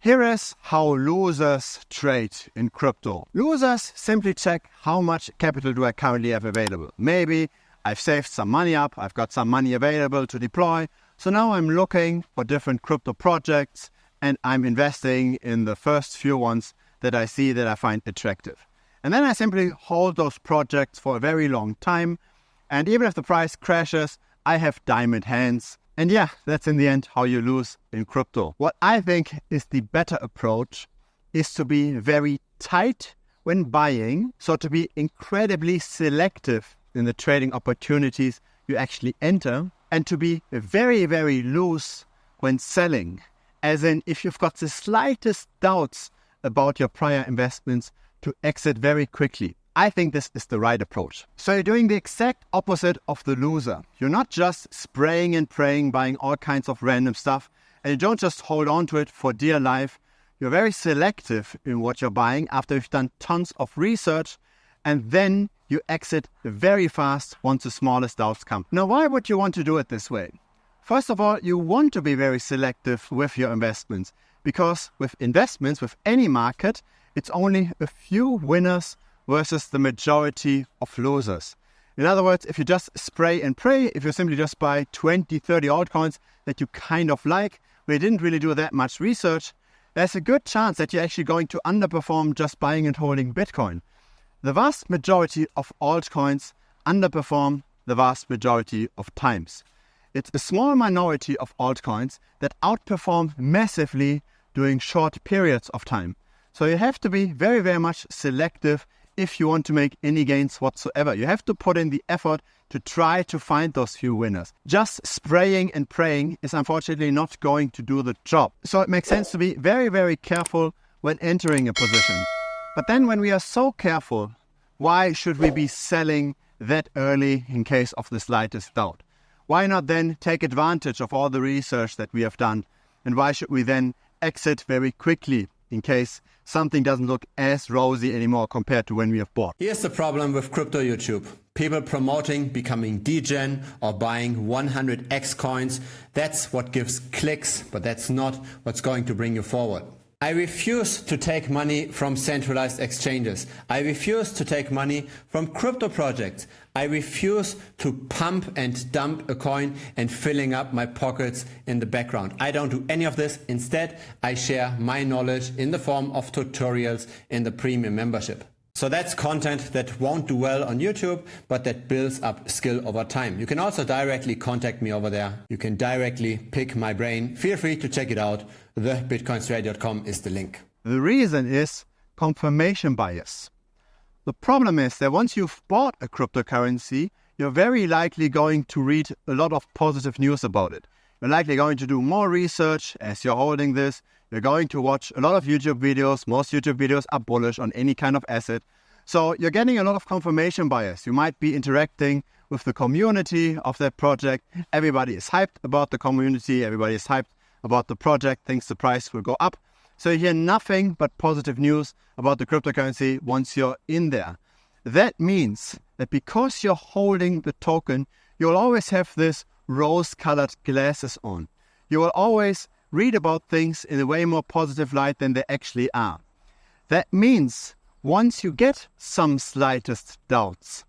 Here is how losers trade in crypto. Losers simply check how much capital do I currently have available. Maybe I've saved some money up, I've got some money available to deploy. So now I'm looking for different crypto projects and I'm investing in the first few ones that I see that I find attractive. And then I simply hold those projects for a very long time. And even if the price crashes, I have diamond hands. And yeah, that's in the end how you lose in crypto. What I think is the better approach is to be very tight when buying. So to be incredibly selective in the trading opportunities you actually enter. And to be very, very loose when selling. As in, if you've got the slightest doubts about your prior investments, to exit very quickly. I think this is the right approach. So you're doing the exact opposite of the loser. You're not just spraying and praying, buying all kinds of random stuff, and you don't just hold on to it for dear life. You're very selective in what you're buying after you've done tons of research, and then you exit very fast once the smallest doubts come. Now, why would you want to do it this way? First of all, you want to be very selective with your investments, because with investments, with any market, it's only a few winners versus the majority of losers. In other words, if you just spray and pray, if you simply just buy 20, 30 altcoins that you kind of like, where you didn't really do that much research, there's a good chance that you're actually going to underperform just buying and holding Bitcoin. The vast majority of altcoins underperform the vast majority of times. It's a small minority of altcoins that outperform massively during short periods of time. So you have to be very, very much selective if you want to make any gains whatsoever. You have to put in the effort to try to find those few winners. Just spraying and praying is unfortunately not going to do the job. So it makes sense to be very, very careful when entering a position. But then when we are so careful, why should we be selling that early in case of the slightest doubt? Why not then take advantage of all the research that we have done? And why should we then exit very quickly in case something doesn't look as rosy anymore compared to when we have bought? Here's the problem with crypto YouTube. People promoting becoming degen or buying 100x coins. That's what gives clicks, but that's not what's going to bring you forward. I refuse to take money from centralized exchanges. I refuse to take money from crypto projects. I refuse to pump and dump a coin and filling up my pockets in the background. I don't do any of this. Instead, I share my knowledge in the form of tutorials in the premium membership. So that's content that won't do well on YouTube, but that builds up skill over time. You can also directly contact me over there. You can directly pick my brain. Feel free to check it out. TheBitcoinStrategy.com is the link. The reason is confirmation bias. The problem is that once you've bought a cryptocurrency, you're very likely going to read a lot of positive news about it. You're likely going to do more research as you're holding this. You're going to watch a lot of YouTube videos. Most YouTube videos are bullish on any kind of asset. So you're getting a lot of confirmation bias. You might be interacting with the community of that project. Everybody is hyped about the community. Everybody is hyped about the project, thinks the price will go up. So you hear nothing but positive news about the cryptocurrency once you're in there. That means that because you're holding the token, you'll always have this rose-colored glasses on. You will always read about things in a way more positive light than they actually are. That means once you get some slightest doubts,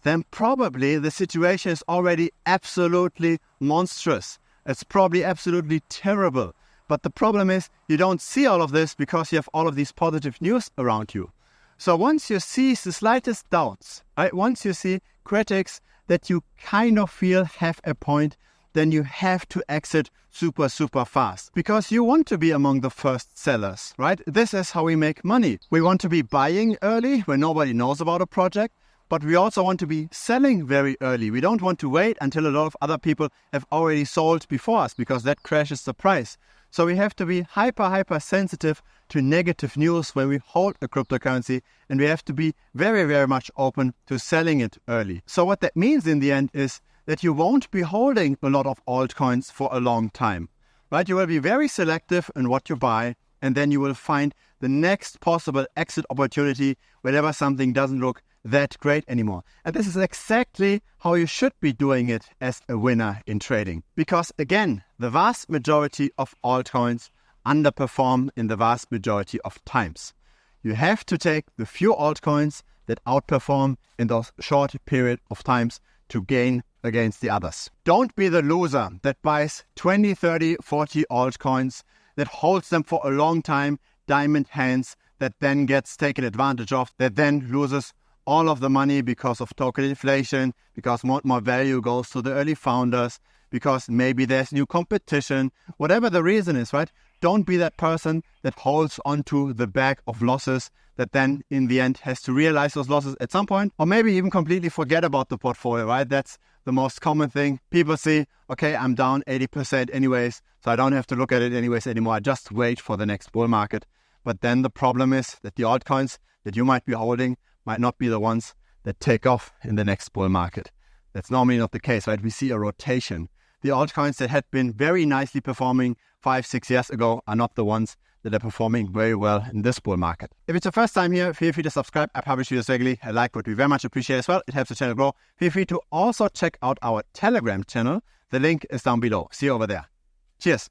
then probably the situation is already absolutely monstrous. It's probably absolutely terrible. But the problem is you don't see all of this because you have all of these positive news around you. So once you see the slightest doubts, right, once you see critics that you kind of feel have a point, then you have to exit super, super fast because you want to be among the first sellers, right? This is how we make money. We want to be buying early when nobody knows about a project, but we also want to be selling very early. We don't want to wait until a lot of other people have already sold before us because that crashes the price. So we have to be hyper sensitive to negative news when we hold a cryptocurrency, and we have to be very, very much open to selling it early. So what that means in the end is that you won't be holding a lot of altcoins for a long time, right? You will be very selective in what you buy, and then you will find the next possible exit opportunity whenever something doesn't look that great anymore. And this is exactly how you should be doing it as a winner in trading. Because again, the vast majority of altcoins underperform in the vast majority of times. You have to take the few altcoins that outperform in those short period of times to gain against the others. Don't be the loser that buys 20, 30, 40 altcoins, that holds them for a long time, diamond hands, that then gets taken advantage of, that then loses all of the money because of token inflation, because more value goes to the early founders, because maybe there's new competition, whatever the reason is, right? Don't be that person that holds onto the bag of losses that then in the end has to realize those losses at some point, or maybe even completely forget about the portfolio, right? That's the most common thing. People see, okay, I'm down 80% anyways, so I don't have to look at it anyways anymore. I just wait for the next bull market. But then the problem is that the altcoins that you might be holding might not be the ones that take off in the next bull market. That's normally not the case, right? We see a rotation. The altcoins that had been very nicely performing 5-6 years ago are not the ones that are performing very well in this bull market. If it's your first time here, feel free to subscribe. I publish videos regularly. A like would be very much appreciated as well. It helps the channel grow. Feel free to also check out our Telegram channel. The link is down below. See you over there. Cheers.